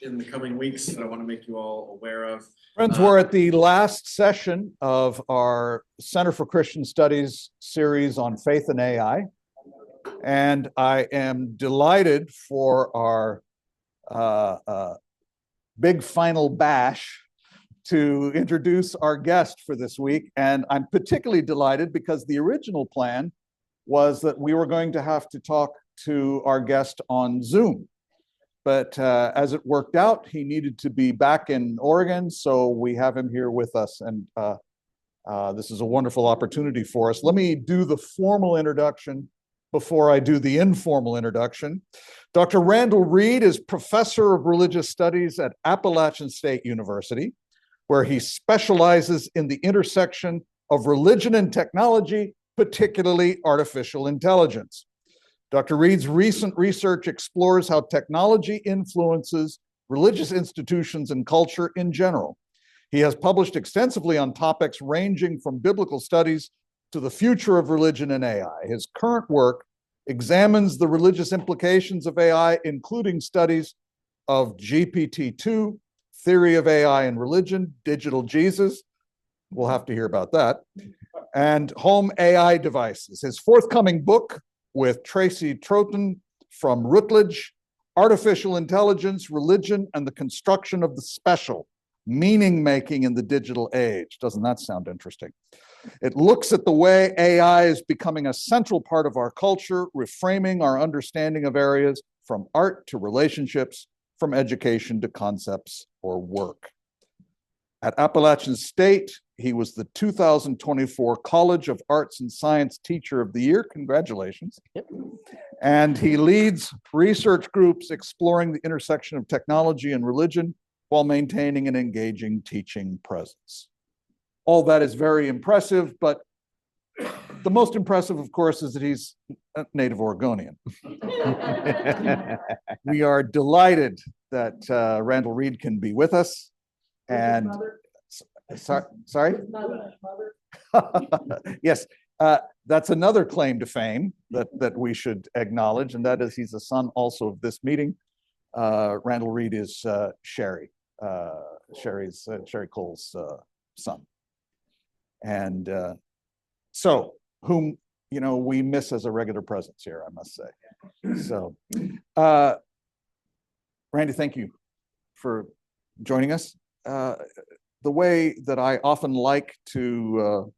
in the coming weeks that I want to make you all aware of. Friends, we're at the last session of our Center for Christian Studies series on faith and AI. And I am delighted for our big final bash to introduce our guest for this week. And I'm particularly delighted because the original plan was that we were going to have to talk to our guest on Zoom. But as it worked out, he needed to be back in Oregon, so we have him here with us. And this is a wonderful opportunity for us. Let me do the formal introduction before I do the informal introduction. Dr. Randall Reed is professor of religious studies at Appalachian State University, where he specializes in the intersection of religion and technology, particularly artificial intelligence. Dr. Reed's recent research explores how technology influences religious institutions and culture in general. He has published extensively on topics ranging from biblical studies to the future of religion and AI. His current work examines the religious implications of AI, including studies of GPT-2, theory of AI and religion, digital Jesus, we'll have to hear about that, and home AI devices. His forthcoming book with Tracy Troughton from Routledge, Artificial Intelligence, Religion, and the Construction of the Special, Meaning Making in the Digital Age. Doesn't that sound interesting? It looks at the way AI is becoming a central part of our culture, reframing our understanding of areas from art to relationships, from education to concepts or work. At Appalachian State, he was the 2024 College of Arts and Science Teacher of the Year. Congratulations. Yep. And he leads research groups exploring the intersection of technology and religion while maintaining an engaging teaching presence. All that is very impressive, but the most impressive, of course, is that he's a native Oregonian. We are delighted that Randall Reed can be with us. And sorry? Yes, that's another claim to fame that we should acknowledge, and that is he's a son also of this meeting. Randall Reed is Sherry Cole's son. And so, whom we miss as a regular presence here, I must say. So, Randy, thank you for joining us. The way that I often like to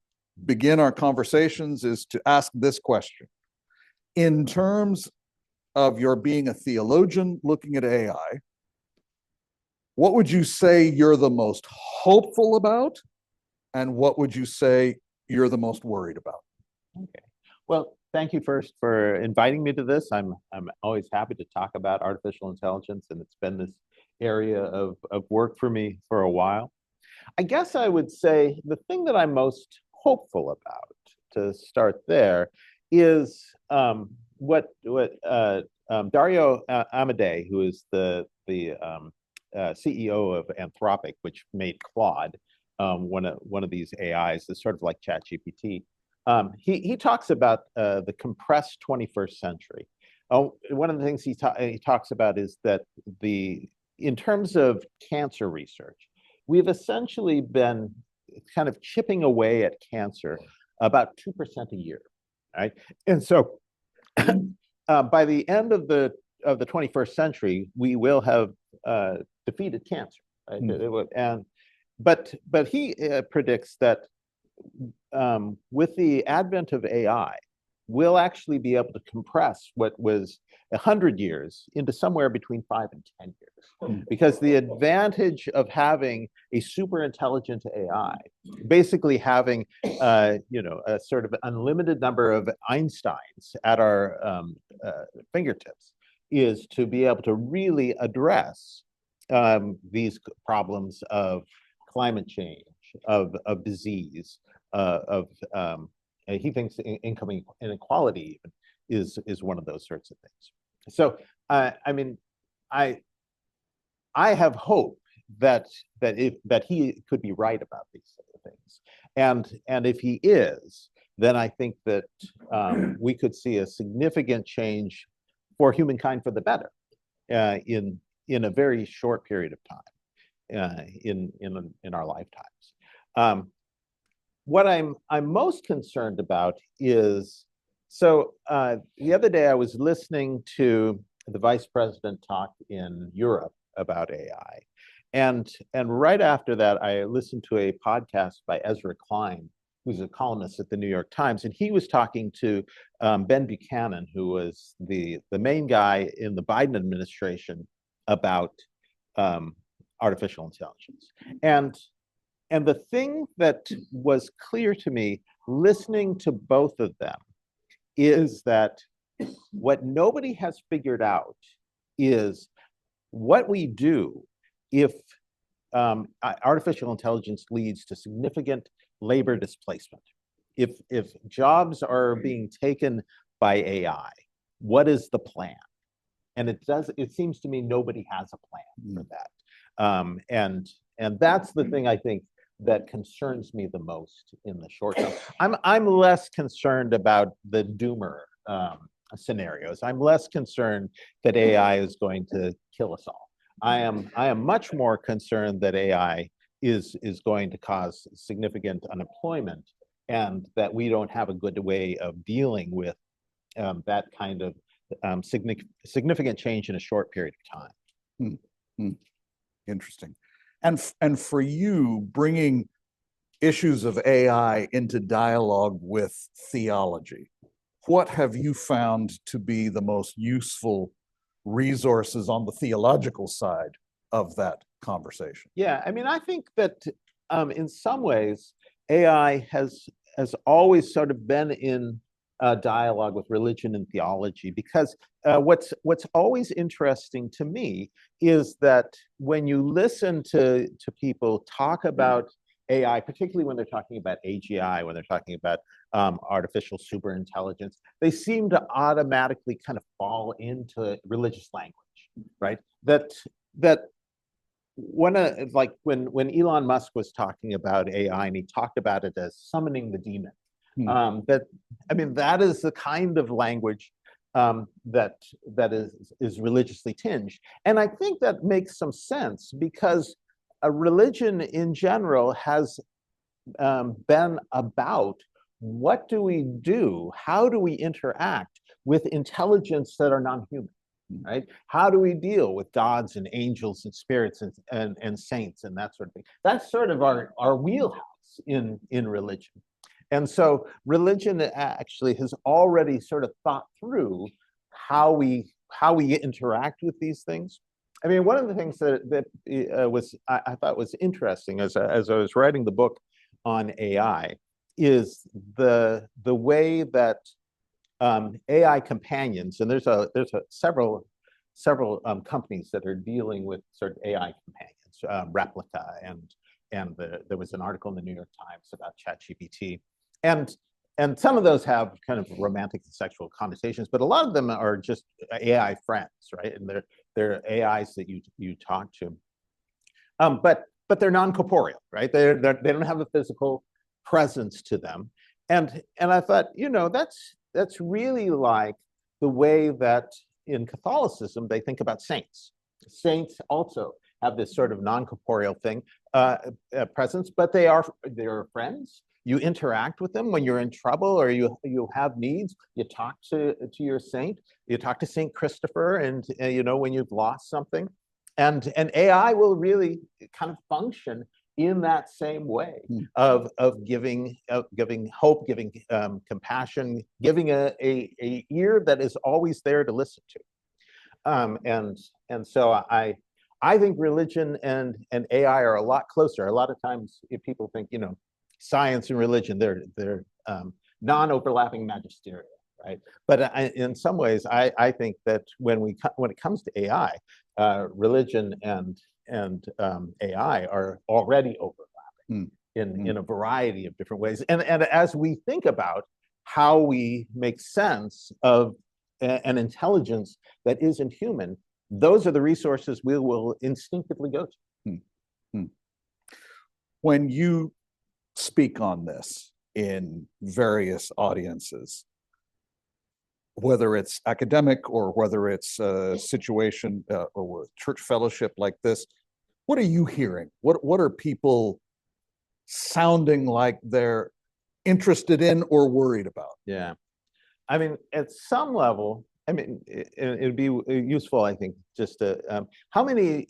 begin our conversations is to ask this question. In terms of your being a theologian looking at AI, what would you say you're the most hopeful about? And what would you say you're the most worried about? Okay. Well, thank you first for inviting me to this. I'm always happy to talk about artificial intelligence, and it's been this area of work for me for a while. I guess I would say the thing that I'm most hopeful about, to start there, is what Dario Amodei, who is the CEO of Anthropic, which made Claude, one of these AIs, is sort of like ChatGPT. He talks about the compressed 21st century. One of the things he talks about is that in terms of cancer research, we've essentially been kind of chipping away at cancer about 2% a year, right? And so by the end of the 21st century, we will have defeated cancer, right? But he predicts that with the advent of AI, we'll actually be able to compress what was 100 years into somewhere between 5 and 10 years. Because the advantage of having a super intelligent AI, basically having a sort of unlimited number of Einsteins at our fingertips, is to be able to really address these problems of climate change, of disease, he thinks income inequality is one of those sorts of things. So I have hope that he could be right about these sort of things, and if he is, then I think that we could see a significant change for humankind for the better in in a very short period of time in our lifetimes. What I'm most concerned about is, so the other day I was listening to the vice president talk in Europe about AI. And right after that, I listened to a podcast by Ezra Klein, who's a columnist at the New York Times, and he was talking to Ben Buchanan, who was the main guy in the Biden administration about artificial intelligence. And the thing that was clear to me, listening to both of them, is that what nobody has figured out is what we do if artificial intelligence leads to significant labor displacement. If jobs are being taken by AI, what is the plan? And it seems to me nobody has a plan for that. And that's the thing I think that concerns me the most in the short term. I'm less concerned about the doomer scenarios. I'm less concerned that AI is going to kill us all. I am much more concerned that AI is going to cause significant unemployment, and that we don't have a good way of dealing with that kind of significant change in a short period of time. Interesting. And for you, bringing issues of AI into dialogue with theology, what have you found to be the most useful resources on the theological side of that conversation? Yeah, I mean, I think that in some ways, AI has always sort of been in dialogue with religion and theology, because what's always interesting to me is that when you listen to people talk about AI, particularly when they're talking about AGI, when they're talking about artificial superintelligence, they seem to automatically kind of fall into religious language, right? That like when Elon Musk was talking about AI, and he talked about it as summoning the demon. That is the kind of language that is religiously tinged, and I think that makes some sense, because a religion in general has been about what do we do, how do we interact with intelligence that are non-human, right? How do we deal with gods and angels and spirits and saints and that sort of thing? That's sort of our wheelhouse in religion. And so religion actually has already sort of thought through how we interact with these things. I mean, one of the things that I thought was interesting as I was writing the book on AI is the way that AI companions, and there's several companies that are dealing with sort of AI companions, Replica, and there was an article in the New York Times about ChatGPT. And some of those have kind of romantic and sexual connotations, but a lot of them are just AI friends, right? And they're AIs that you talk to. But they're non-corporeal, right? They don't have a physical presence to them. And I thought, that's really like the way that in Catholicism they think about saints. Saints also have this sort of non-corporeal thing, presence, but they're friends. You interact with them when you're in trouble or you have needs. You talk to your saint. You talk to Saint Christopher, and when you've lost something, and AI will really kind of function in that same way of giving hope, giving compassion, giving a ear that is always there to listen to. And so I think religion and AI are a lot closer. A lot of times, if people think science and religion, they're non-overlapping magisterial, right? But in some ways, I think that when it comes to AI, religion and AI are already overlapping in a variety of different ways. And as we think about how we make sense of an intelligence that isn't human, those are the resources we will instinctively go to. When you speak on this in various audiences, whether it's academic or whether it's a situation or church fellowship like this, what are you hearing? What are people sounding like they're interested in or worried about? Yeah. I mean, at some level, I mean, it'd be useful, I think, just to, how many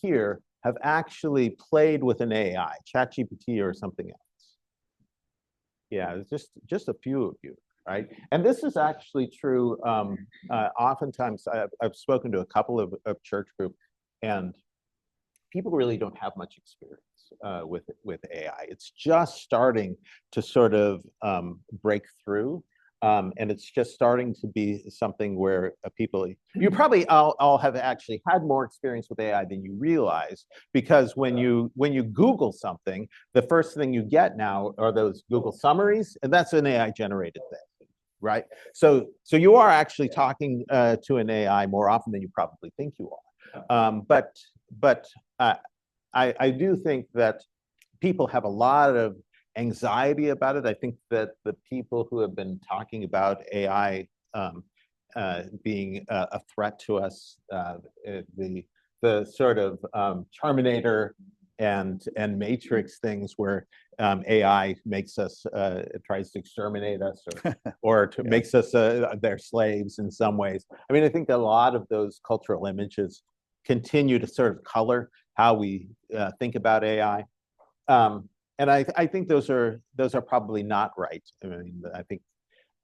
here have actually played with an AI, ChatGPT or something else? Yeah, it's just a few of you, right? And this is actually true. Oftentimes, I've spoken to a couple of church groups, and people really don't have much experience with AI. It's just starting to sort of break through. And it's just starting to be something where people, you probably all have actually had more experience with AI than you realize, because when you Google something, the first thing you get now are those Google summaries, and that's an AI generated thing, right? So you are actually talking to an AI more often than you probably think you are. But I do think that people have a lot of anxiety about it. I think that the people who have been talking about AI being a threat to us, the sort of Terminator and Matrix things where AI makes us, tries to exterminate us, or makes us their slaves in some ways. I mean, I think a lot of those cultural images continue to sort of color how we think about AI. And I think those are probably not right. I mean,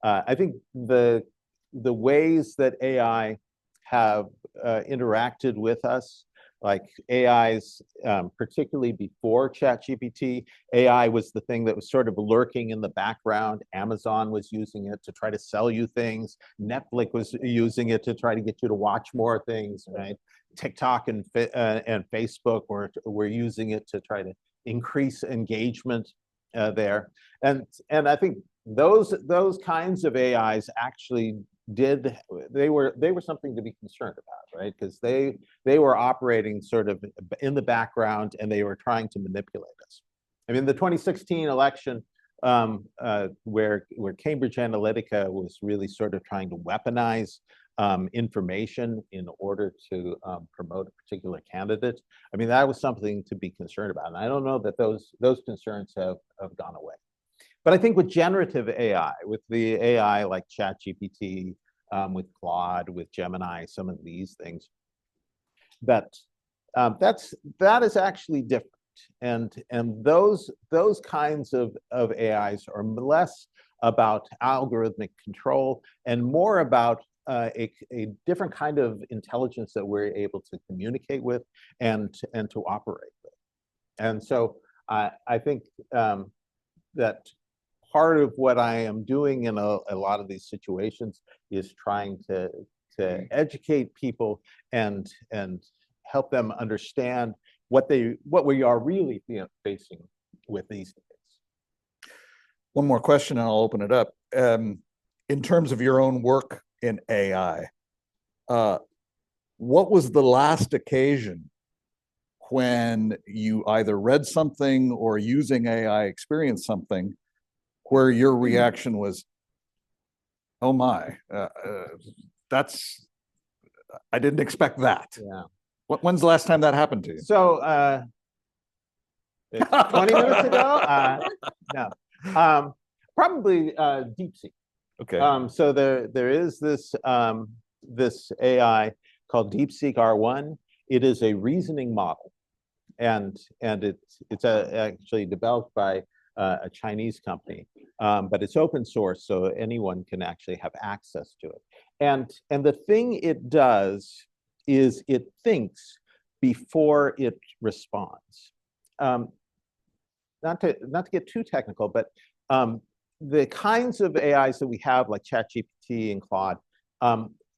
I think the ways that AI have interacted with us, like AIs, particularly before ChatGPT, AI was the thing that was sort of lurking in the background. Amazon was using it to try to sell you things. Netflix was using it to try to get you to watch more things, right? TikTok and Facebook were using it to try to increase engagement there, and I think those kinds of AIs actually they were something to be concerned about, right? Because they were operating sort of in the background, and they were trying to manipulate us. I mean, the 2016 election, where Cambridge Analytica was really sort of trying to weaponize information in order to promote a particular candidate. I mean, that was something to be concerned about. And I don't know that those concerns have gone away. But I think with generative AI, with the AI like ChatGPT, with Claude, with Gemini, some of these things, that is actually different. And those kinds of AIs are less about algorithmic control and more about a different kind of intelligence that we're able to communicate with and to operate with. And so I think that part of what I am doing in a lot of these situations is trying to educate people and help them understand what we are really facing with these days. One more question, and I'll open it up. In terms of your own work in AI, what was the last occasion when you either read something or using AI experienced something where your reaction was, oh my, I didn't expect that? Yeah. When's the last time that happened to you? So 20 minutes ago? No. Probably DeepSeek. Okay. So there is this AI called DeepSeek R1. It is a reasoning model, and it's actually developed by a Chinese company, but it's open source, so anyone can actually have access to it. And the thing it does is it thinks before it responds. Not to get too technical, but the kinds of AIs that we have, like ChatGPT and Claude,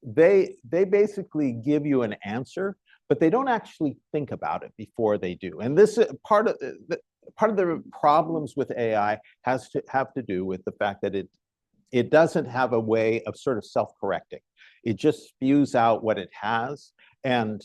they basically give you an answer, but they don't actually think about it before they do. And this is part of the problems with AI have to do with the fact that it doesn't have a way of sort of self-correcting. It just spews out what it has, and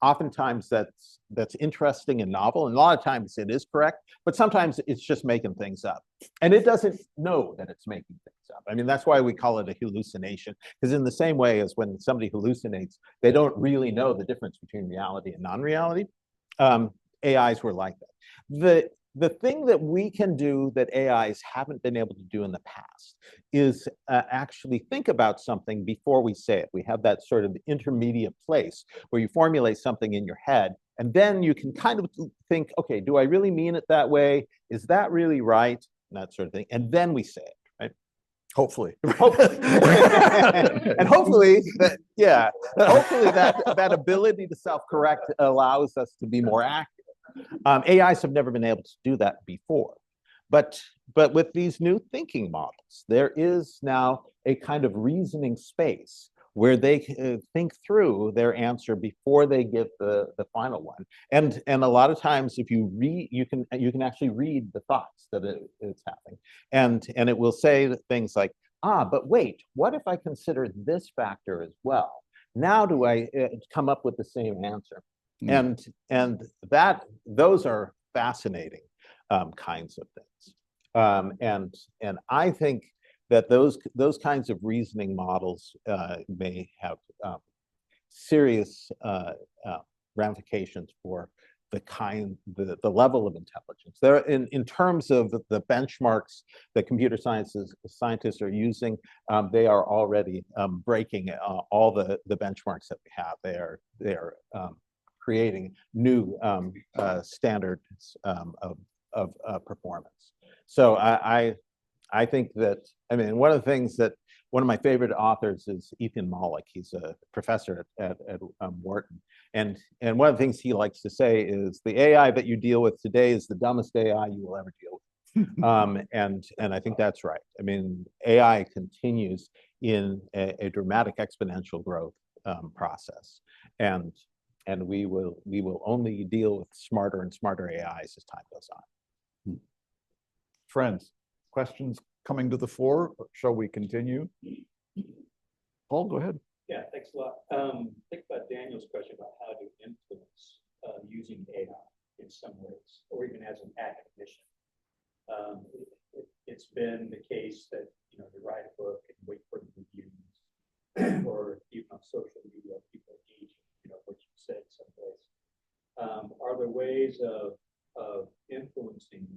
oftentimes that's interesting and novel, and a lot of times it is correct, but sometimes it's just making things up, and it doesn't know that it's making things stuff. I mean, that's why we call it a hallucination, because in the same way as when somebody hallucinates, they don't really know the difference between reality and non-reality. AIs were like that. The thing that we can do that AIs haven't been able to do in the past is actually think about something before we say it. We have that sort of intermediate place where you formulate something in your head, and then you can kind of think, okay, do I really mean it that way? Is that really right? And that sort of thing. And then we say it, right? Hopefully. Hopefully. And hopefully that ability to self-correct allows us to be more accurate. AIs have never been able to do that before. But with these new thinking models, there is now a kind of reasoning space where they think through their answer before they give the final one. And a lot of times, if you read, you can actually read the thoughts that it's having, and it will say things like, but wait, what if I consider this factor as well? Now do I come up with the same answer? And those are fascinating kinds of things. And I think that those kinds of reasoning models may have serious ramifications for the level of intelligence. There, in terms of the benchmarks that computer scientists are using, they are already breaking all the benchmarks that we have. They are creating new standards of performance. So I think that, I mean, one of the things that one of my favorite authors is Ethan Mollick. He's a professor at Wharton. And one of the things he likes to say is the AI that you deal with today is the dumbest AI you will ever deal with. And I think that's right. I mean, AI continues in a dramatic exponential growth process. And we will only deal with smarter and smarter AIs as time goes on. Friends, questions coming to the fore? Shall we continue? Paul, go ahead. Yeah, thanks a lot. Think about Daniel's question about how to influence using AI in some ways, or even as an academician. It's been the case that, you write a book and wait for the reviews, or even on social media, people engage, what you said someplace. Are there ways of influencing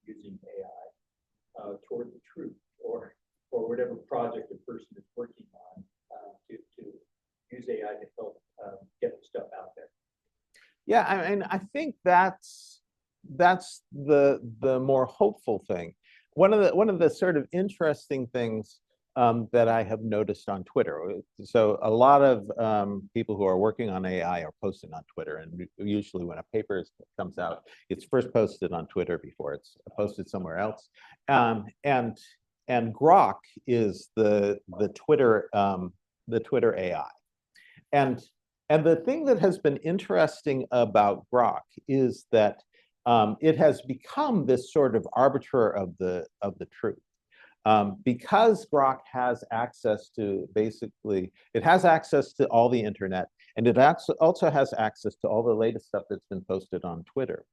using AI toward the truth, or whatever project a person is working on, to use AI to help get the stuff out there? Yeah, I mean, I think that's the more hopeful thing. One of the sort of interesting things that I have noticed on Twitter. So a lot of people who are working on AI are posting on Twitter, and usually when a paper comes out, it's first posted on Twitter before it's posted somewhere else. And Grok is the Twitter AI. And the thing that has been interesting about Grok is that it has become this sort of arbiter of the truth. Because Grok has access to it has access to all the internet, and it also has access to all the latest stuff that's been posted on Twitter.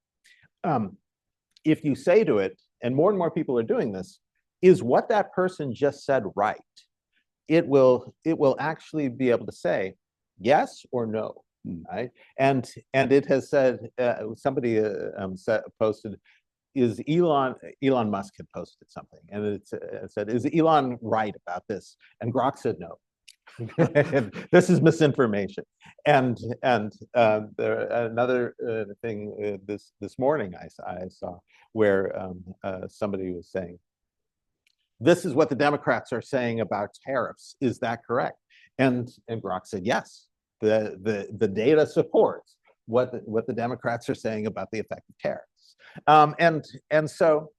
If you say to it, and more people are doing this, is what that person just said right? It will actually be able to say yes or no, right? And it has said, somebody posted, is Elon Musk had posted something, and it said, is Elon right about this? And Grok said no. This is misinformation. And another thing this morning I saw where somebody was saying, this is what the Democrats are saying about tariffs. Is that correct? And Grok said yes. The data supports what the Democrats are saying about the effect of tariffs. And so,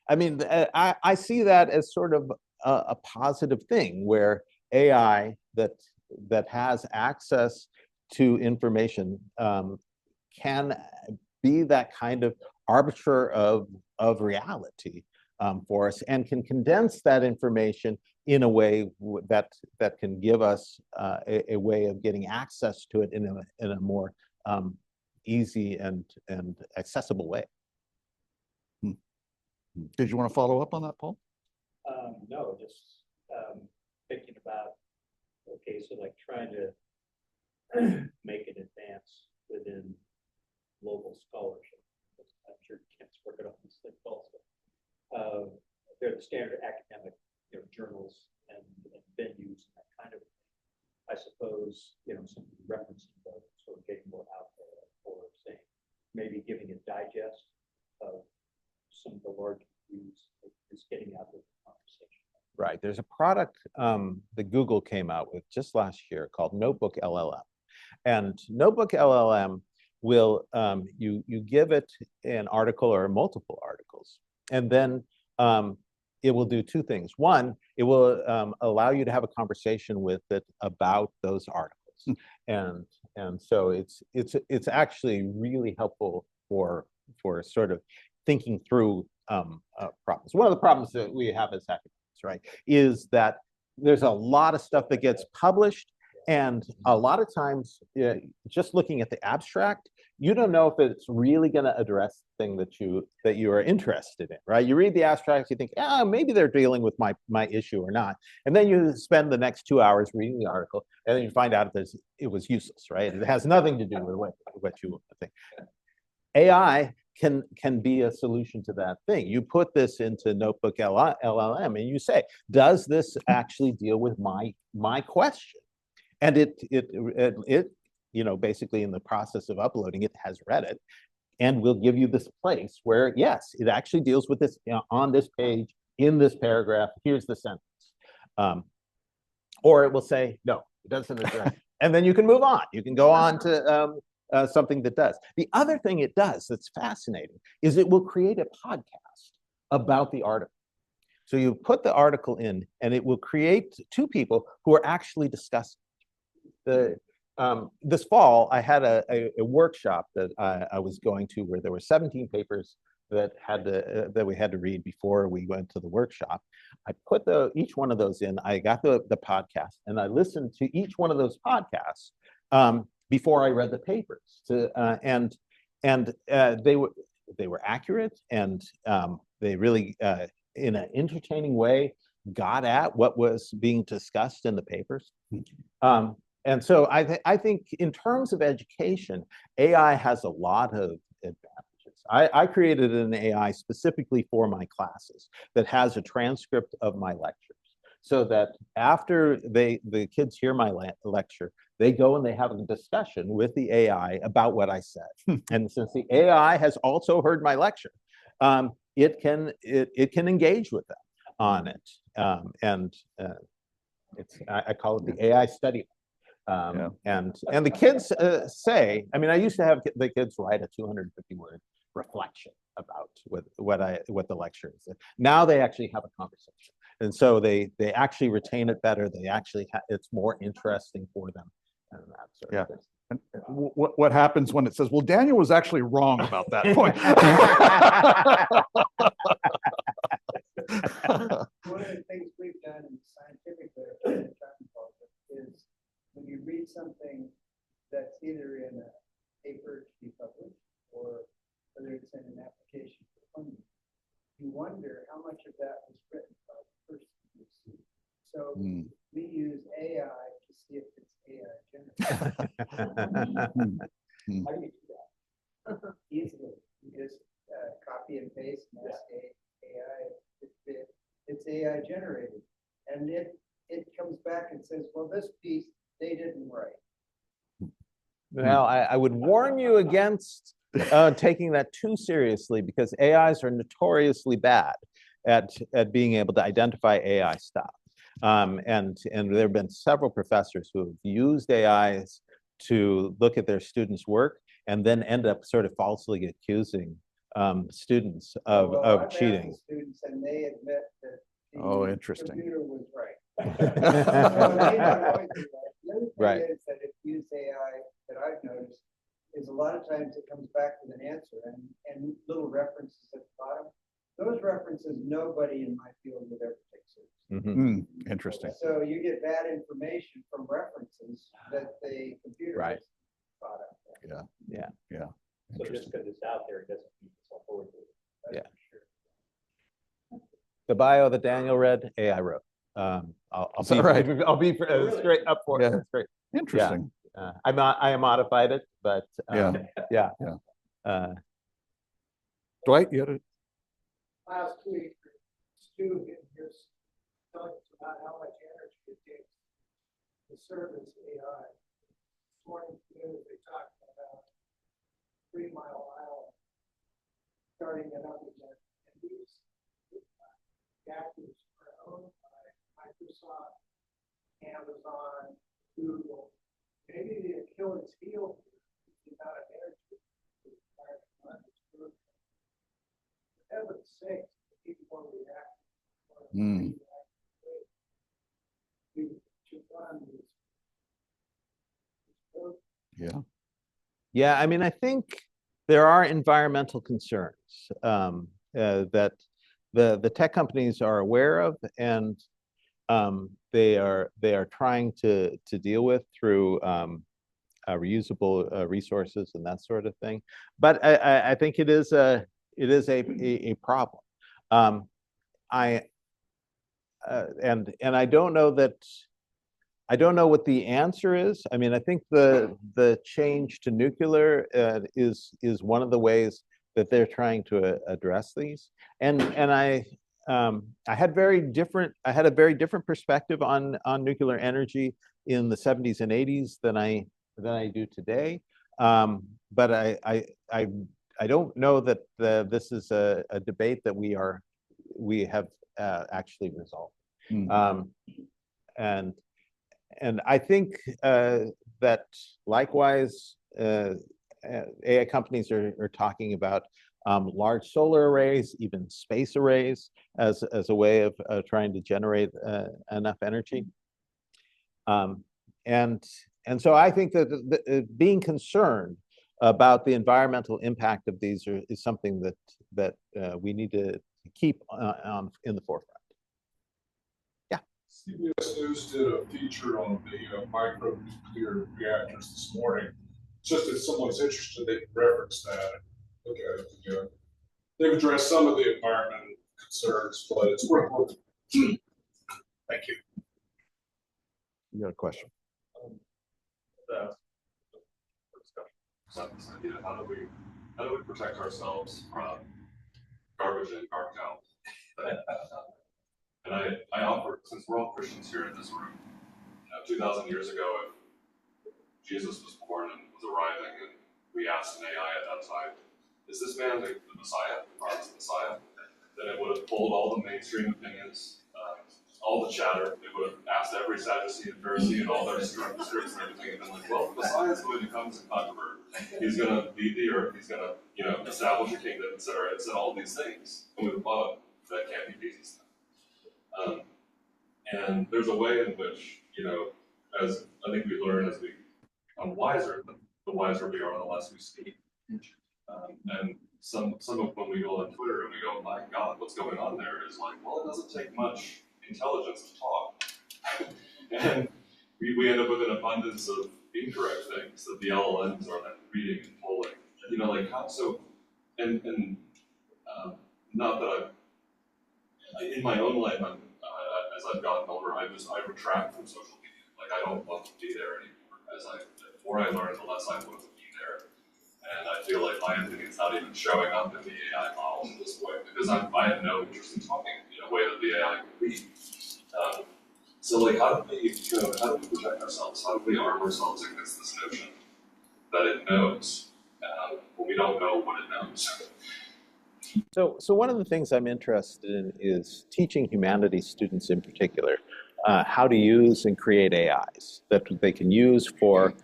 I mean, I see that as sort of a positive thing, where AI that has access to information can be that kind of arbiter of reality for us, and can condense that information in a way that can give us a way of getting access to it in a more easy and accessible way. Did you want to follow up on that, Paul? No, just thinking about, okay, so like trying to make an advance within global scholarship. I'm sure Kent's working on these things also. They're the standard academic, journals and venues and that kind of thing. I suppose, something referencing those, sort of getting more out there, or saying, maybe giving a digest of some of the larger views, just getting out there the conversation. Right. There's a product that Google came out with just last year called Notebook LLM. And Notebook LLM will, you give it an article or multiple articles, and then it will do two things. One, it will allow you to have a conversation with it about those articles. And so it's actually really helpful for sort of thinking through problems. One of the problems that we have as academics, right, is that there's a lot of stuff that gets published, and a lot of times, just looking at the abstract, you don't know if it's really going to address the thing that you are interested in, right? You read the abstract, you think, maybe they're dealing with my issue or not, and then you spend the next 2 hours reading the article, and then you find out it was useless, right? It has nothing to do with what you think. AI can be a solution to that thing. You put this into Notebook LLM, and you say, does this actually deal with my question? And it basically in the process of uploading, it has read it, and will give you this place where, yes, it actually deals with this on this page, in this paragraph, here's the sentence. Or it will say, no, it doesn't address. And then you can move on. You can go on to something that does. The other thing it does that's fascinating is it will create a podcast about the article. So you put the article in, and it will create two people who are actually discussing. This fall, I had a workshop that I was going to where there were 17 papers that we had to read before we went to the workshop. I put each one of those in. I got the podcast, and I listened to each one of those podcasts before I read the papers. And they were accurate, and they really, in an entertaining way, got at what was being discussed in the papers. And so I think in terms of education, AI has a lot of advantages. I created an AI specifically for my classes that has a transcript of my lectures, so that after the kids hear my lecture, they go and they have a discussion with the AI about what I said. And since the AI has also heard my lecture, it can engage with them on it. I call it the AI study. And the kids say, I mean, I used to have the kids write a 250-word reflection about what the lecture is. Now they actually have a conversation, and so they actually retain it better. They actually it's more interesting for them, and that sort of thing. And what happens when it says, well, Daniel was actually wrong about that point? One of the things we've done in scientific literature is when you read something that's either in a paper to be published or whether it's in an application for funding, you wonder how much of that was written by the person you see. So we use AI to see if it's AI generated. How do you do that? Easily. You just copy and paste and ask AI. It's AI generated. And it comes back and says, well, this piece they didn't write. Well, I would warn you against taking that too seriously, because AIs are notoriously bad at being able to identify AI stuff. And there have been several professors who have used AIs to look at their students' work and then end up sort of falsely accusing students of cheating. Students, and they admit that the computer was right. The other thing is that if you use AI, that I've noticed, is a lot of times it comes back with an answer and little references at the bottom. Those references nobody in my field would ever take seriously. Interesting. So you get bad information from references that the computer has thought up. Yeah. So just because it's out there doesn't mean it's authoritative. Yeah. Sure. The bio that Daniel read, AI wrote. Is that right? I'll be straight up for it. Yeah. That's great. Interesting. I modified it, but Yeah. Dwight, you had a Last week, Stu just talked about how much energy it takes to service AI. This morning, they talked about 3 Mile Island, starting it up again. And these reactors are owned by Microsoft, Amazon, Google. Maybe the Achilles heel is the amount of energy required to run this group. For heaven's sake, people want to react. To run this. yeah. Yeah, I mean, I think there are environmental concerns that the tech companies are aware of, and they are trying to deal with through reusable resources and that sort of thing. But I think it is a problem. And I don't know that. I don't know what the answer is. I mean, I think the change to nuclear is one of the ways that they're trying to address these. And I had a very different perspective on nuclear energy in the 70s and 80s than I do today. But I don't know that this is a debate that we have actually resolved. And I think that likewise, AI companies are talking about large solar arrays, even space arrays, as a way of trying to generate enough energy. And so I think that being concerned about the environmental impact of these is something that we need to keep in the forefront. CBS News did a feature on the micronuclear reactors this morning. Just if someone's interested, they can reference that and look at it together. They've addressed some of the environmental concerns, but it's worth looking. Thank you. You got a question? How do we protect ourselves from garbage in, garbage out? And I offer, since we're all Christians here in this room, 2,000 years ago, if Jesus was born and was arriving, and we asked an AI at that time, is this man the Messiah, the Messiah? Then it would have pulled all the mainstream opinions, all the chatter. It would have asked every Sadducee and Pharisee and all their scripts and everything, and been like, well, the Messiah is going to come as a convert. He's going to lead the earth. He's going to, establish a kingdom, etc. It said all these things, and we thought that can't be Jesus. And there's a way in which, as I think we learn as we become wiser, the wiser we are, the less we speak. And some of when we go on Twitter and we go, my God, what's going on there is like, well, it doesn't take much intelligence to talk. And we end up with an abundance of incorrect things that the LLMs are then reading and pulling. How so? And not that in my own life, as I've gotten older, I retract from social media. Like, I don't want to be there anymore. The more I learn, the less I want to be there. And I feel like my opinion's not even showing up in the AI models at this point, because I have no interest in talking in a way that the AI can read. So, how do we protect ourselves? How do we arm ourselves against this notion that it knows when we don't know what it knows? So one of the things I'm interested in is teaching humanities students in particular how to use and create AIs that they can use for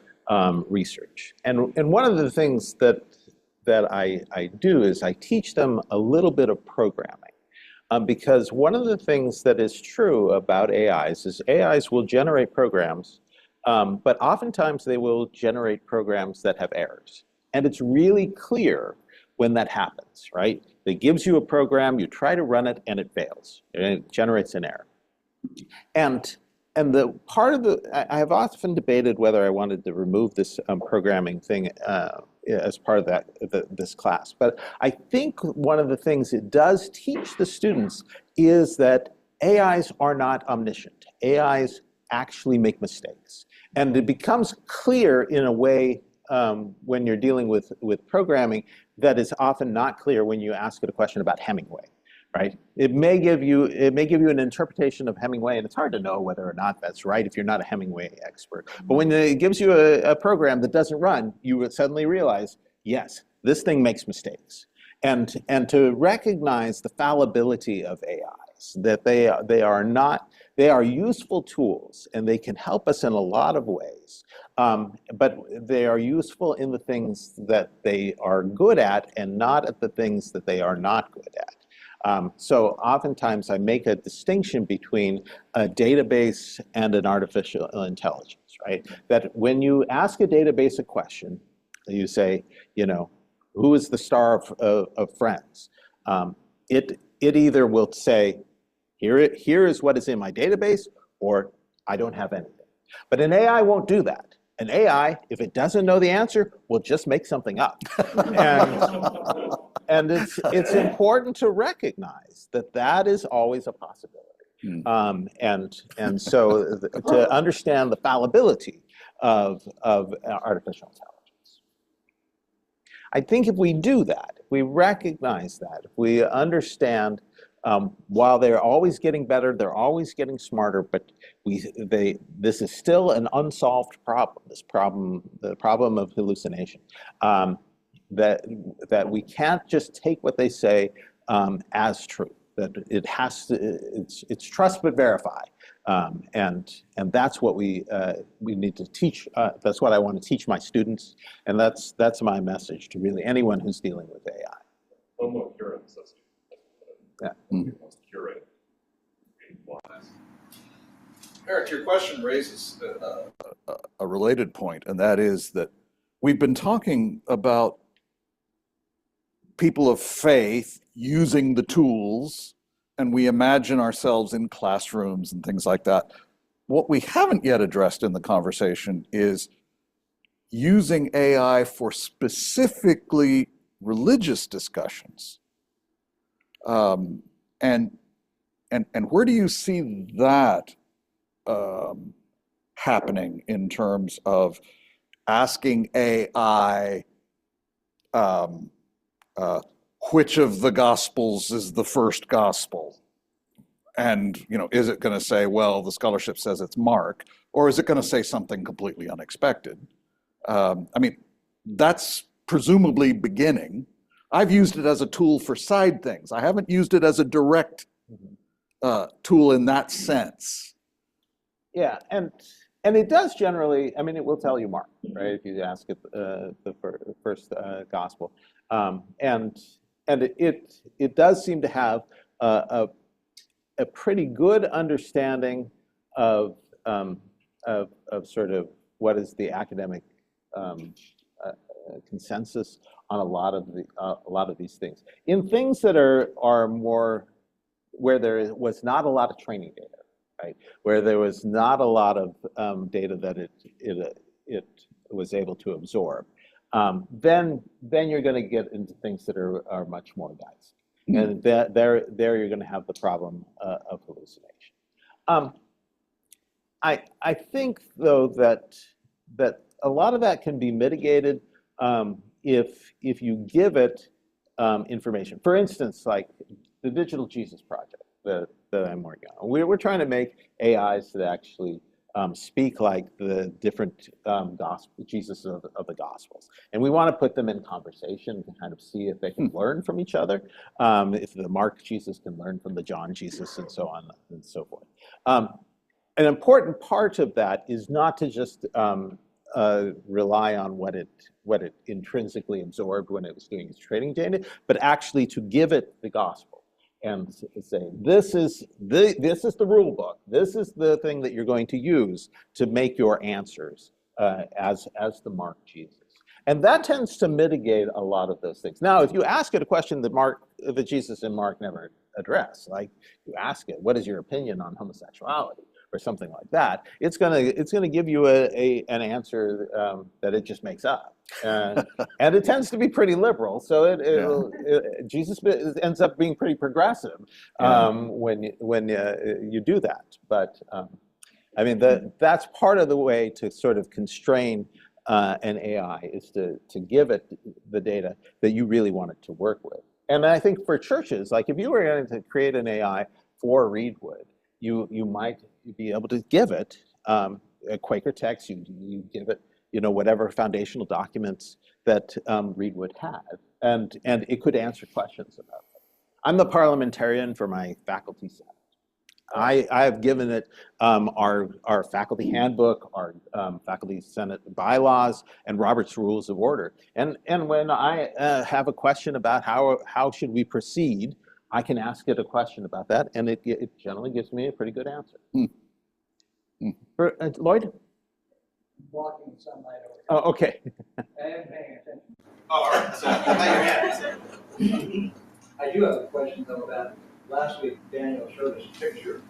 research. And one of the things that I do is I teach them a little bit of programming. Because one of the things that is true about AIs is AIs will generate programs, but oftentimes they will generate programs that have errors. And it's really clear when that happens, right? It gives you a program, you try to run it, and it fails, and it generates an error. And the part of I have often debated whether I wanted to remove this programming thing as part of this class. But I think one of the things it does teach the students is that AIs are not omniscient. AIs actually make mistakes. And it becomes clear in a way when you're dealing with programming that is often not clear when you ask it a question about Hemingway, right? It may give you an interpretation of Hemingway, and it's hard to know whether or not that's right if you're not a Hemingway expert. But when it gives you a program that doesn't run, you would suddenly realize, yes, this thing makes mistakes. And to recognize the fallibility of AIs, that they are useful tools and they can help us in a lot of ways. But they are useful in the things that they are good at and not at the things that they are not good at. So oftentimes I make a distinction between a database and an artificial intelligence, right? That when you ask a database a question, you say, who is the star of Friends? It either will say, here is what is in my database, or I don't have anything. But an AI won't do that. An AI, if it doesn't know the answer, will just make something up. And it's important to recognize that is always a possibility. And so to understand the fallibility of artificial intelligence. I think if we do that, if we recognize that, if we understand while they're always getting better, they're always getting smarter, but this is still an unsolved problem. The problem of hallucination, that we can't just take what they say as true. That it's trust but verify, and that's what we need to teach. That's what I want to teach my students, and that's my message to really anyone who's dealing with AI. Homo curans, that's Yeah. wants to curate. Eric, your question raises a related point, and that is that we've been talking about people of faith using the tools, and we imagine ourselves in classrooms and things like that. What we haven't yet addressed in the conversation is using AI for specifically religious discussions. And where do you see that happening in terms of asking AI which of the gospels is the first gospel? And is it going to say, well, the scholarship says it's Mark, or is it going to say something completely unexpected? That's presumably beginning. I've used it as a tool for side things. I haven't used it as a direct tool in that sense. Yeah, and it does generally. It will tell you Mark, right? If you ask it the first gospel, and it does seem to have a pretty good understanding of sort of what is the academic consensus on a lot of these things. In things that are more where there was not a lot of training data, right? Where there was not a lot of data that it was able to absorb, then you're going to get into things that are much more dicey, and there you're going to have the problem of hallucination. I think though that a lot of that can be mitigated if you give it information. For instance, like the Digital Jesus Project that I'm working on. We're trying to make AIs that actually speak like the different Jesus of the Gospels. And we want to put them in conversation to kind of see if they can learn from each other, if the Mark Jesus can learn from the John Jesus, and so on and so forth. An important part of that is not to just rely on what it intrinsically absorbed when it was doing its training data, but actually to give it the gospel and say, this is the rule book. This is the thing that you're going to use to make your answers as the Mark Jesus. And that tends to mitigate a lot of those things. Now, if you ask it a question that Jesus and Mark never address, like you ask it, what is your opinion on homosexuality? or something like that, it's gonna give you an answer that it just makes up, and it tends to be pretty liberal. So Jesus ends up being pretty progressive when you do that. But I mean, that's part of the way to sort of constrain an AI is to give it the data that you really want it to work with. And I think for churches, like if you were going to create an AI for Reedwood, you might be able to give it a Quaker text. You give it, whatever foundational documents that Reedwood had, and it could answer questions about it. I'm the parliamentarian for my faculty senate. I have given it our faculty handbook, our faculty senate bylaws, and Robert's Rules of Order. And when I have a question about how should we proceed, I can ask it a question about that, and it generally gives me a pretty good answer. Lloyd? Blocking sunlight over. Oh, okay. I am paying attention. All right, so lay your hand. I do have a question though about last week Daniel showed us a picture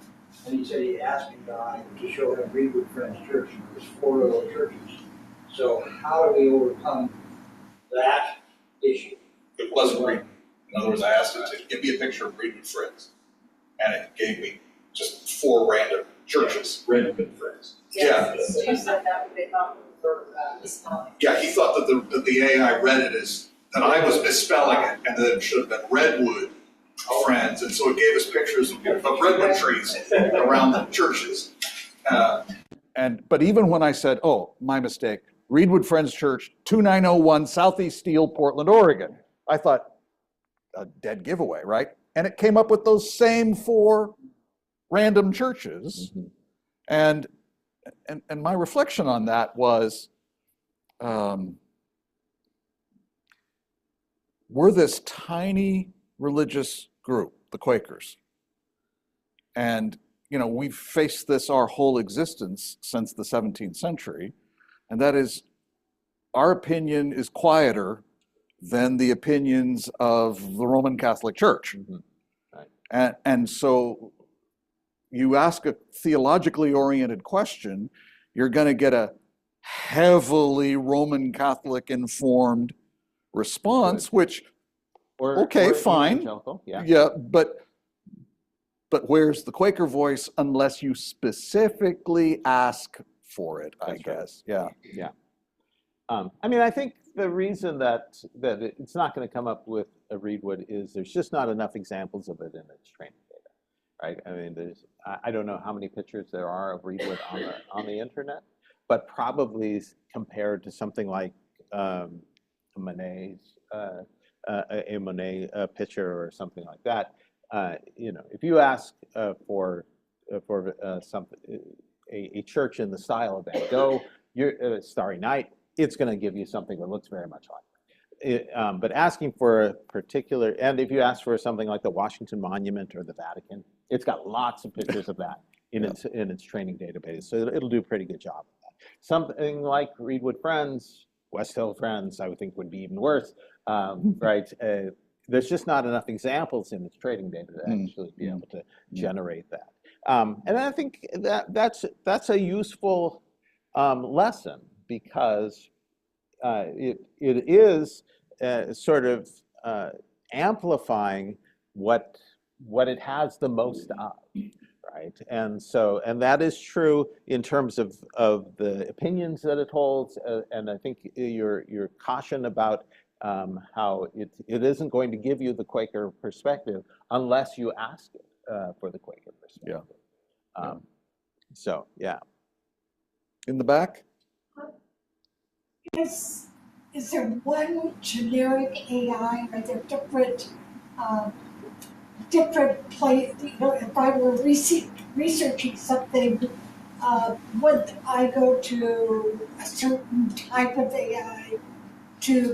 and he said he asked a guy to show him Reedwood Friends Church and there's 4 little churches. So how do we overcome that issue? It wasn't Reedwood. In other words, I asked it to give me a picture of Reedwood Friends, and it gave me just 4 random churches. Reedwood Friends. Yeah. You said that would be helpful for this time. Yeah, he thought that the AI read it as that I was misspelling it, and that it should have been Redwood Friends, and so it gave us pictures of redwood trees around the churches. But even when I said, oh, my mistake, Reedwood Friends Church, 2901 Southeast Steel, Portland, Oregon, I thought, a dead giveaway, right? And it came up with those same 4 random churches. And my reflection on that was, we're this tiny religious group, the Quakers. And, we've faced this our whole existence since the 17th century. And that is, our opinion is quieter than the opinions of the Roman Catholic Church. Right. And so you ask a theologically oriented question, you're going to get a heavily Roman Catholic informed response, which, okay, fine. Yeah, but where's the Quaker voice unless you specifically ask for it, I guess. Right. Yeah. I mean, I think the reason that it's not going to come up with a Reedwood is there's just not enough examples of it in its training data, right? I mean, I don't know how many pictures there are of Reedwood on the internet, but probably compared to something like Monet's a Monet picture or something like that, if you ask for something, a church in the style of Van Gogh, Starry Night, it's going to give you something that looks very much like it. But asking for a particular, and if you ask for something like the Washington Monument or the Vatican, it's got lots of pictures of that in its training database. So it'll do a pretty good job of that. Something like Reedwood Friends, West Hill Friends, I would think would be even worse, right? There's just not enough examples in its training data to actually be able to generate that. And I think that's a useful lesson, because it is sort of amplifying what it has the most of, right? And that is true in terms of the opinions that it holds, and I think your caution about how it isn't going to give you the Quaker perspective unless you ask it for the Quaker perspective. So yeah. In the back? Is there one generic AI? Are there different play? If I were researching something, would I go to a certain type of AI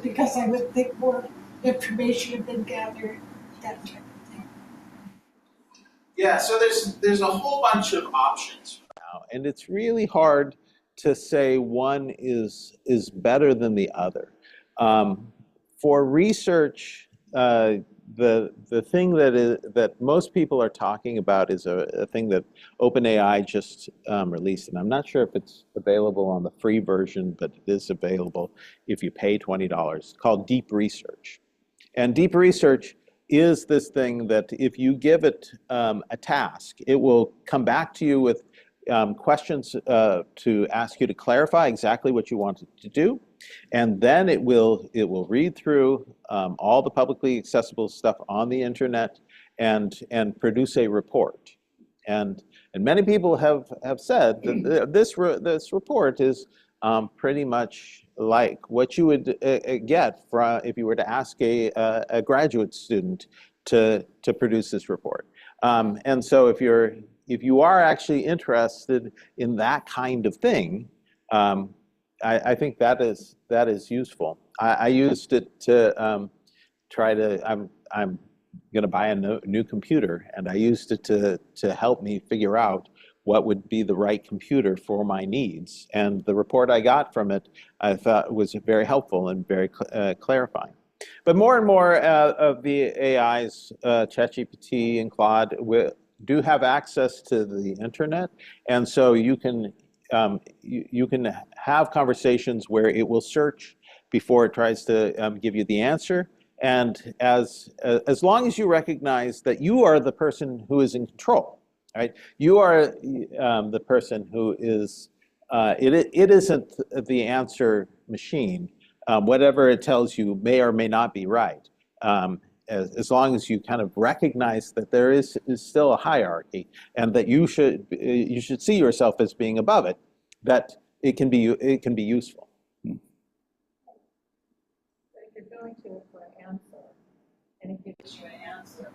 because I would think more information had been gathered, that type of thing? Yeah, so there's a whole bunch of options now, and it's really hard to say one is better than the other. For research, the thing that most people are talking about is a thing that OpenAI just released, and I'm not sure if it's available on the free version, but it is available if you pay $20, called Deep Research. And Deep Research is this thing that if you give it a task, it will come back to you with questions to ask you to clarify exactly what you want it to do. And then it will read through all the publicly accessible stuff on the internet and produce a report. And many people have said that this report is pretty much like what you would get from if you were to ask a graduate student to produce this report. And so if you are actually interested in that kind of thing, I think that is useful. I used it to try to. I'm going to buy a new computer, and I used it to help me figure out what would be the right computer for my needs. And the report I got from it, I thought was very helpful and very clarifying. But more and more of the AIs, ChatGPT and Claude, do have access to the internet, and so you can have conversations where it will search before it tries to give you the answer. And as long as you recognize that you are the person who is in control, right? You are the person who is. It isn't the answer machine. Whatever it tells you may or may not be right. As long as you kind of recognize that there is still a hierarchy, and that you should see yourself as being above it, that it can be useful. If you're going to it for an answer, and it gives you an answer,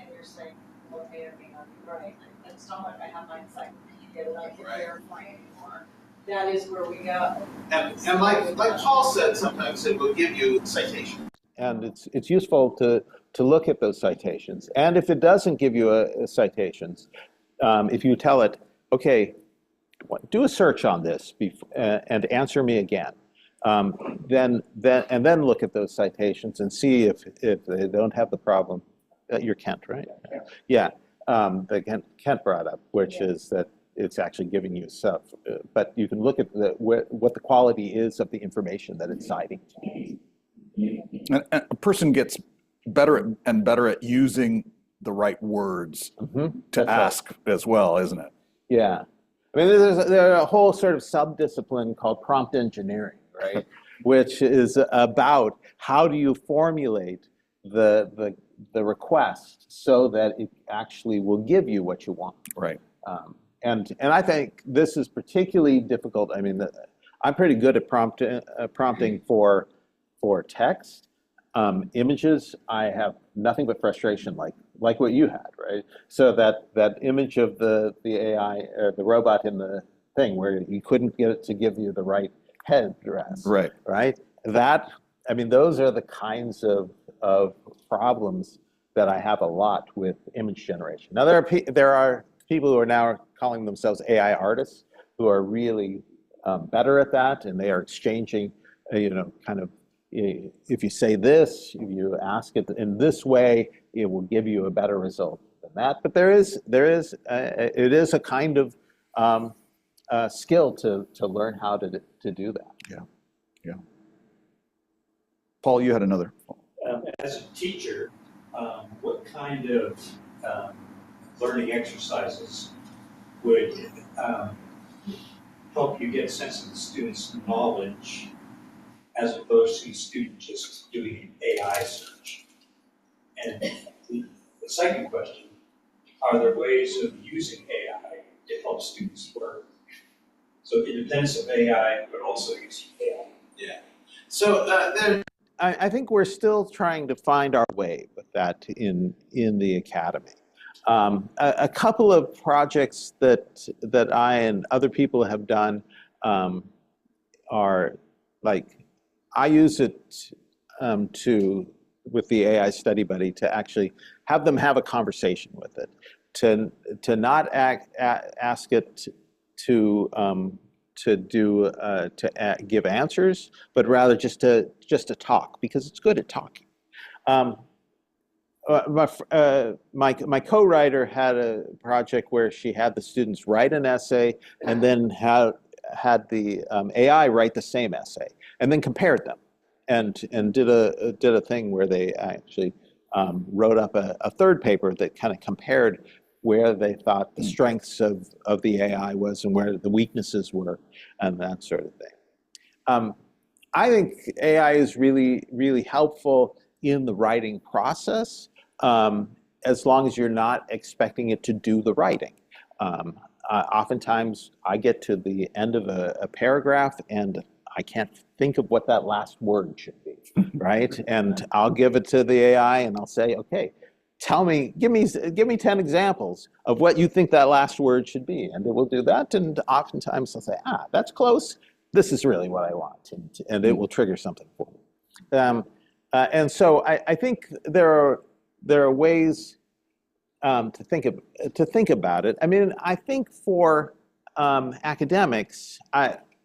and you're saying, okay, I may not be right, and it's not like I have my encyclopedia that I can verify anymore. That is where we go. And like Paul said, sometimes it will give you citations. And it's useful to look at those citations. And if it doesn't give you citations, if you tell it, okay, do a search on this and answer me again, then look at those citations and see if they don't have the problem that you're Kent, right? Yeah, that Kent brought up, which is that it's actually giving you stuff, but you can look at what the quality is of the information that it's citing. And a person gets better and better at using the right words to ask as well, isn't it? Yeah. I mean, there's a whole sort of sub-discipline called prompt engineering, right? Which is about how do you formulate the request so that it actually will give you what you want. Right. And I think this is particularly difficult. I mean, I'm pretty good at prompting for text. Images, I have nothing but frustration, like what you had, right? So that image of the AI, or the robot in the thing, where you couldn't get it to give you the right headdress, right? That, I mean, those are the kinds of problems that I have a lot with image generation. Now there are people who are now calling themselves AI artists who are really better at that, and they are exchanging, kind of, if you say this, if you ask it in this way, it will give you a better result than that. But it is a kind of skill to learn how to do that. Yeah. Paul, you had another. As a teacher, what kind of learning exercises would help you get a sense of the student's knowledge, as opposed to student just doing an AI search? And the second question, are there ways of using AI to help students learn? So independence of AI, but also using AI. Yeah. So I think we're still trying to find our way with that in the academy. A couple of projects that I and other people have done are like, I use it with the AI Study Buddy to actually have them have a conversation with it, to not ask it to give answers, but rather just to talk, because it's good at talking. my co-writer had a project where she had the students write an essay and then had the AI write the same essay and then compared them and did a thing where they actually wrote up a third paper that kind of compared where they thought the strengths of the AI was and where the weaknesses were and that sort of thing. I think AI is really, really helpful in the writing process, as long as you're not expecting it to do the writing. Oftentimes, I get to the end of a paragraph and I can't think of what that last word should be, right? And I'll give it to the AI and I'll say, okay, give me 10 examples of what you think that last word should be. And it will do that. And oftentimes I'll say, that's close. This is really what I want. And it will trigger something for me. And so I think there are ways to think about it. I mean, I think for academics,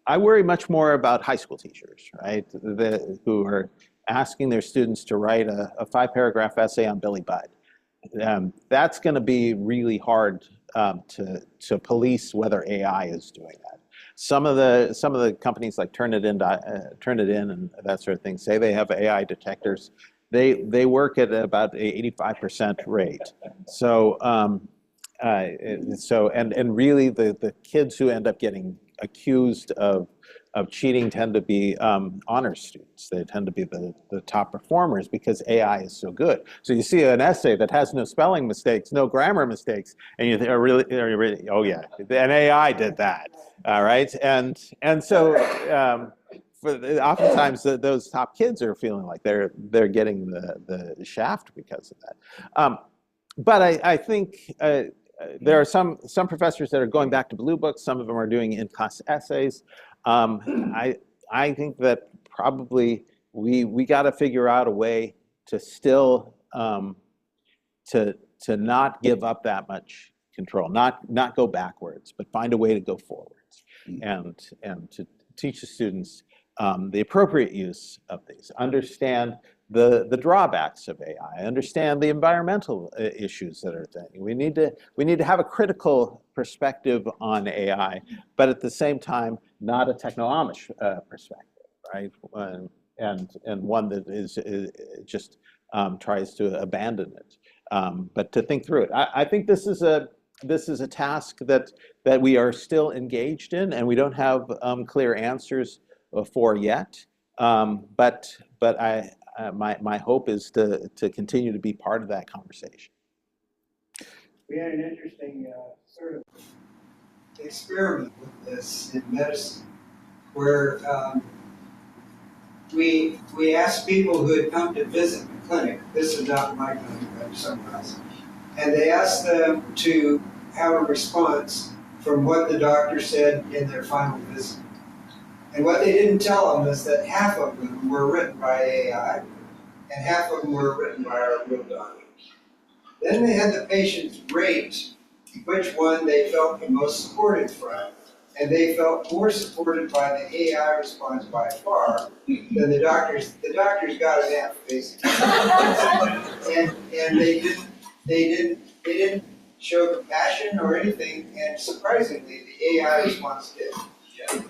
I worry much more about high school teachers, right? Who are asking their students to write a 5-paragraph essay on Billy Budd. That's going to be really hard to police whether AI is doing that. Some of the companies like Turnitin and that sort of thing say they have AI detectors. They work at about 85% rate. So and really the kids who end up getting accused of cheating tend to be honors students. They tend to be the top performers because AI is so good. So you see an essay that has no spelling mistakes, no grammar mistakes, and you think, really, oh yeah, an AI did that. All right, and so oftentimes those top kids are feeling like they're getting the shaft because of that. But I think there are some professors that are going back to Blue Books. Some of them are doing in-class essays. I think that probably we got to figure out a way to still to not give up that much control, not go backwards, but find a way to go forwards, and to teach the students the appropriate use of these, understand the drawbacks of AI, understand the environmental issues that are there. We need to have a critical perspective on AI, but at the same time, not a techno-Amish perspective, right? And one that is just tries to abandon it, but to think through it. I think this is a task that we are still engaged in, and we don't have clear answers for yet. But my hope is to continue to be part of that conversation. We had an interesting sort of experiment with this in medicine, where we asked people who had come to visit the clinic. This is not my clinic, but somewhere else, and they asked them to have a response from what the doctor said in their final visit. And what they didn't tell them is that half of them were written by AI and half of them were written by our real doctors. Then they had the patients rate which one they felt the most supported from. And they felt more supported by the AI response by far than the doctors. The doctors got an F, basically. and they didn't show compassion or anything, and surprisingly, the AI response did. Yeah.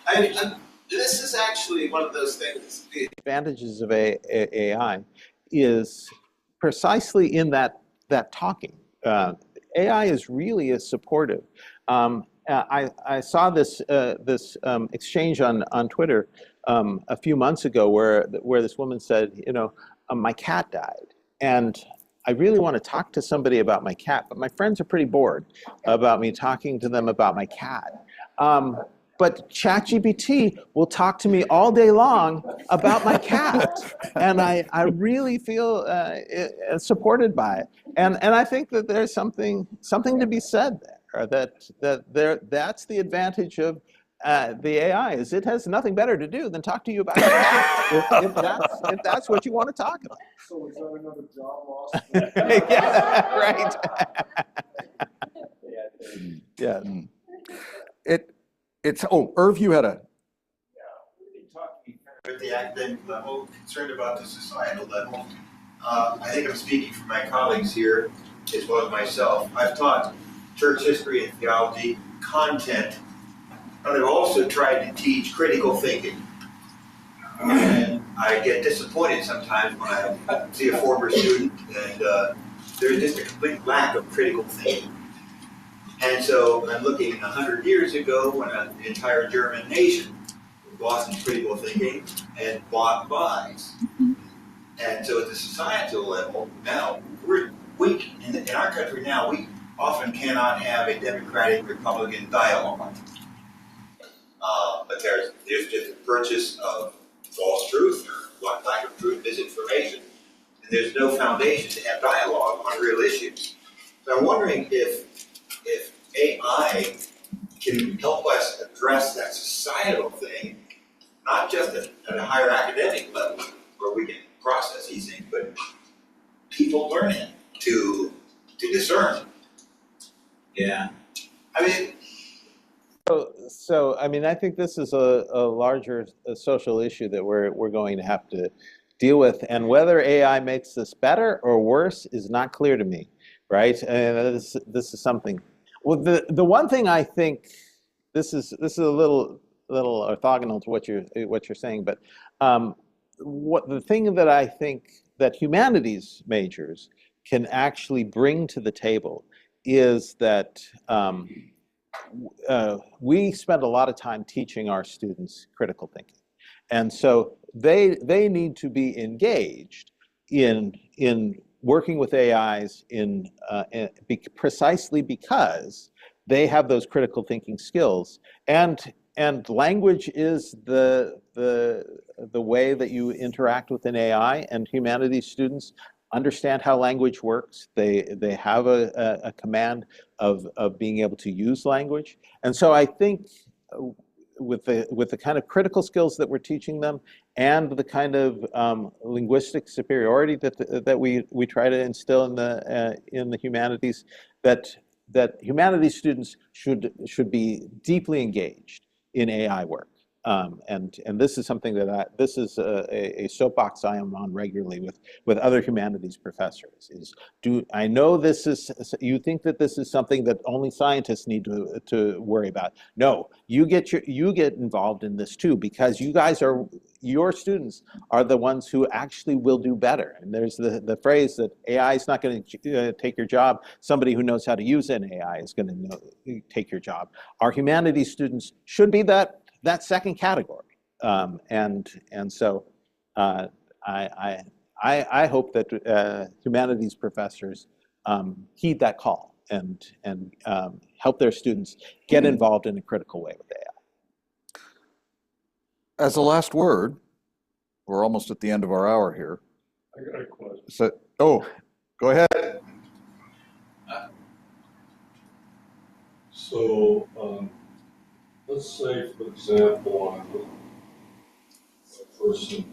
I mean, this is actually one of those things. The advantages of AI is precisely in that talking. AI is really supportive. I saw this exchange on Twitter a few months ago where this woman said, my cat died, and I really want to talk to somebody about my cat, but my friends are pretty bored about me talking to them about my cat. But ChatGPT will talk to me all day long about my cat, and I really feel supported by it. And I think that there's something to be said there. That's the advantage of the AI, is it has nothing better to do than talk to you about your cat if that's what you want to talk about. So is that another job loss? Yeah, right. Yeah. Irv, you had a. Yeah, we've been talking at the academic level, concerned about the societal level. I think I'm speaking for my colleagues here as well as myself. I've taught church history and theology content, but I've also tried to teach critical thinking. And I get disappointed sometimes when I see a former student and there's just a complete lack of critical thinking. And so I'm looking 100 years ago when an entire German nation lost its critical thinking and bought lies. And so at the societal level, now, we in our country now, we often cannot have a Democratic-Republican dialogue. But there's just a purchase of false truth or lack of truth, misinformation, and there's no foundation to have dialogue on real issues. So I'm wondering if AI can help us address that societal thing, not just at a higher academic level where we can process these things, but people learning to discern. Yeah. I mean, So I mean, I think this is a larger social issue that we're going to have to deal with, and whether AI makes this better or worse is not clear to me, right? And this is something. Well, the one thing I think this is a little orthogonal to what you're saying, but what the thing that I think that humanities majors can actually bring to the table is that we spend a lot of time teaching our students critical thinking, and so they need to be engaged in working with AIs precisely because they have those critical thinking skills, and language is the way that you interact with an AI, and humanities students understand how language works. They have a command of being able to use language, and so I think with the kind of critical skills that we're teaching them and the kind of linguistic superiority that we try to instill in the humanities, that humanities students should be deeply engaged in AI work. And this is something that this is a soapbox I am on regularly with other humanities professors. I know this is, you think that this is something that only scientists need to worry about. No, you get involved in this too, because your students are the ones who actually will do better. And there's the phrase that AI is not going to take your job. Somebody who knows how to use an AI is going to take your job. Our humanities students should be that second category, and so I hope that humanities professors heed that call and help their students get involved in a critical way with AI. As a last word, we're almost at the end of our hour here. I got a question. So, go ahead. So, let's say, for example, I'm a person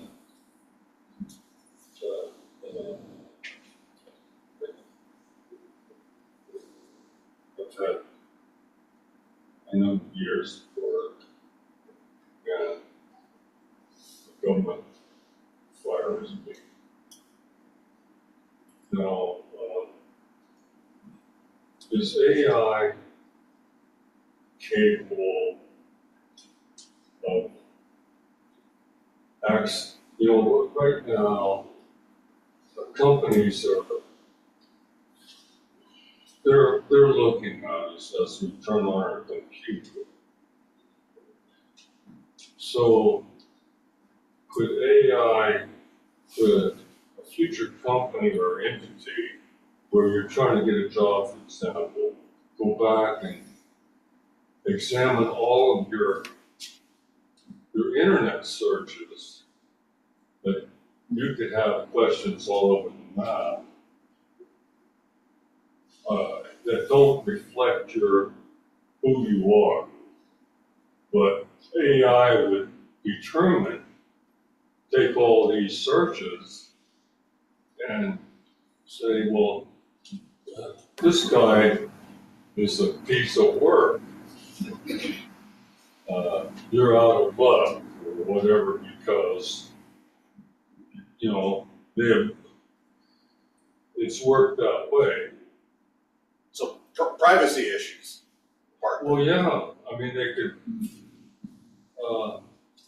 I've had a number of years for the government fires me. Now, is AI capable of acts? Right now, companies they're looking at us as we turn on our computer. So, could a future company or entity where you're trying to get a job, for example, go back and examine all of your internet searches, that you could have questions all over the map that don't reflect who you are, but AI would take all these searches and say, well, this guy is a piece of work. You're out of luck or whatever, because they have it's worked that way. So privacy issues. Part. Well, yeah, I mean, they could,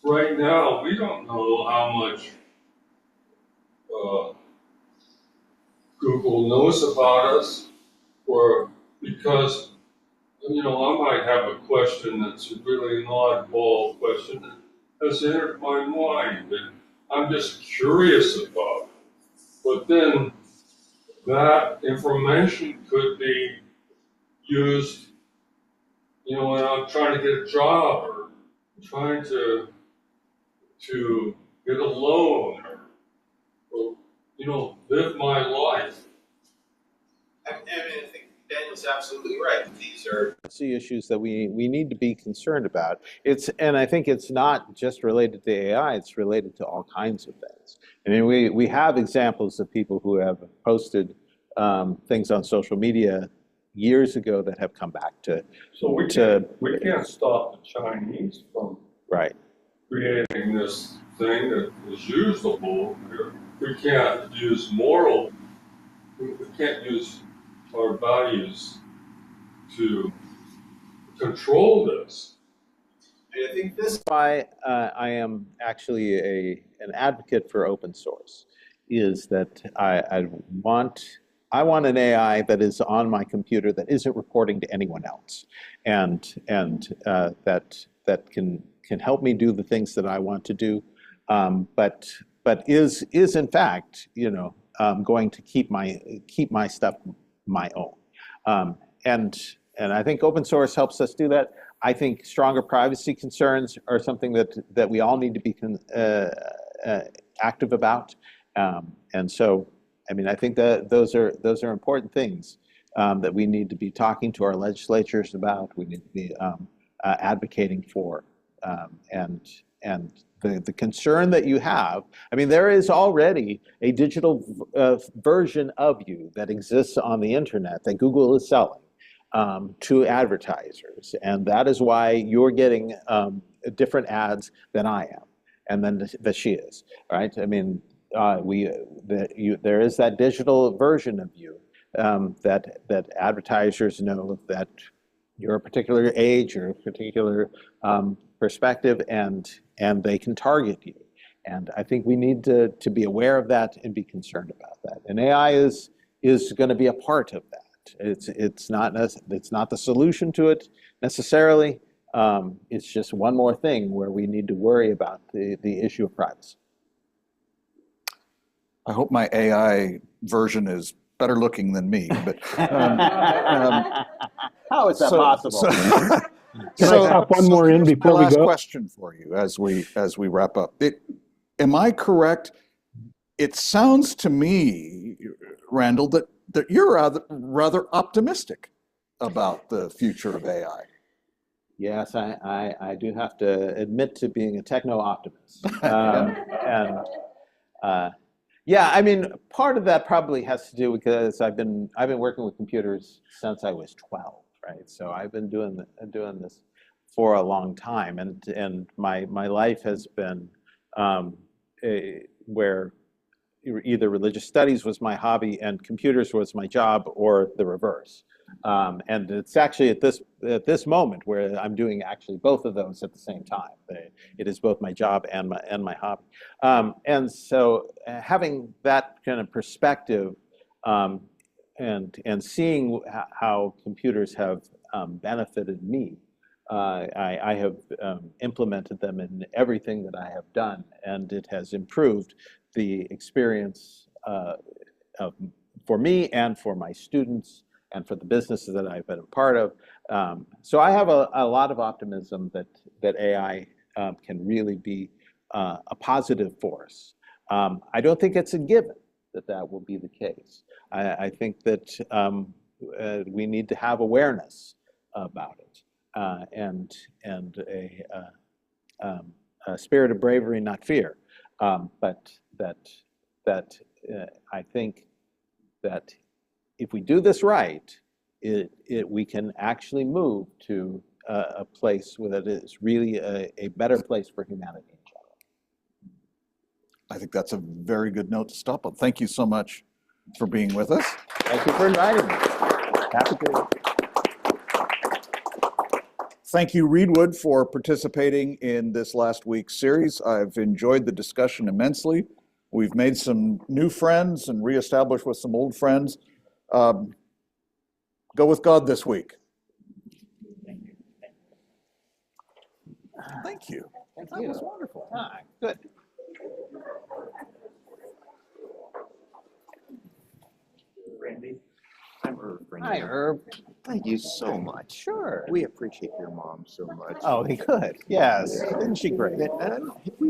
right now, we don't know how much Google knows about us, or because, you know, I might have a question that's really an oddball question that has entered my mind that I'm just curious about. But then that information could be used, you know, when I'm trying to get a job or trying to get a loan or you know, live my life. I mean, I think Daniel's absolutely right. These are issues that we need to be concerned about. And I think it's not just related to AI, it's related to all kinds of things. I mean, we have examples of people who have posted things on social media years ago that have come back to. So we can't stop the Chinese from creating this thing that is usable here. We can't use we can't use our values to control this. I think this is why I am actually an advocate for open source, is that I want an AI that is on my computer that isn't reporting to anyone else, and that can help me do the things that I want to do, but is in fact, you know, going to keep my stuff my own, and I think open source helps us do that. I think stronger privacy concerns are something that we all need to be active about, and so I mean, I think that those are important things that we need to be talking to our legislatures about. We need to be advocating for, and the concern that you have. I mean, there is already a digital version of you that exists on the internet that Google is selling to advertisers, and that is why you're getting different ads than I am, and then that she is, right? I mean, there is that digital version of you that advertisers know that you're a particular age or a particular perspective, and they can target you. And I think we need to be aware of that and be concerned about that. And AI is going to be a part of that. It's not the solution to it necessarily. It's just one more thing where we need to worry about the issue of privacy. I hope my AI version is better looking than me, but how is that possible? Can I pop one more in before we go? Last question for you as we wrap up. Am I correct? It sounds to me, Randall, that you're rather optimistic about the future of AI. Yes, I do have to admit to being a techno-optimist. Yeah, I mean, part of that probably has to do because I've been working with computers since I was 12, right? So I've been doing this for a long time, and my life has been where either religious studies was my hobby and computers was my job, or the reverse. And it's actually at this moment where I'm doing actually both of those at the same time. It is both my job and my hobby. And so having that kind of perspective and seeing how computers have benefited me, I have implemented them in everything that I have done, and it has improved the experience for me and for my students and for the businesses that I've been a part of. So I have a lot of optimism that AI can really be a positive force. I don't think it's a given that will be the case. I think that we need to have awareness about it and a spirit of bravery, not fear. But that I think that if we do this right, we can actually move to a place that is really a better place for humanity in general. I think that's a very good note to stop on. Thank you so much for being with us. Thank you for inviting me. Happy to. Thank you, Reedwood, for participating in this last week's series. I've enjoyed the discussion immensely. We've made some new friends and reestablished with some old friends. Go with God this week. Thank you. That was wonderful. Ah, good. Randy, I'm Irv. Hi, Herb. Thank you so much. Sure. We appreciate your mom so much. Oh, good. Yes. Isn't she great? And we